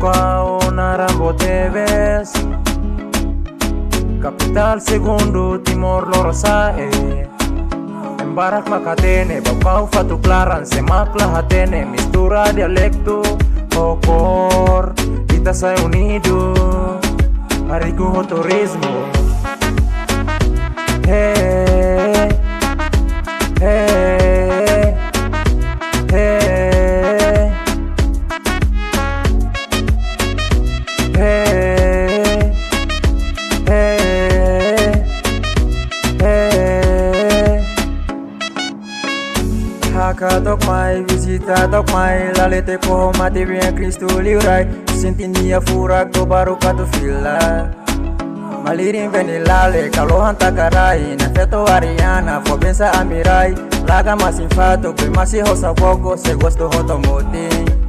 Bucao Narambo Teves, capital segundo Timor Lorosae. Embarak makatene, Bucao fatu claran, semakla hatene, mistura dialecto, okor, kita sai unido, hariku turismo. Hey, hey, hey, hey, hey, hey. Haka tok mai, visita tok mai, lalete ko mati bien Cristo livrai, sentinia furak do baru katu fila. Malirin venilale, kalohan takarai, nefeto Ariana, fo bensa amirai, laga mas infato, pe masi hosa fogo, se gosto hotomoti.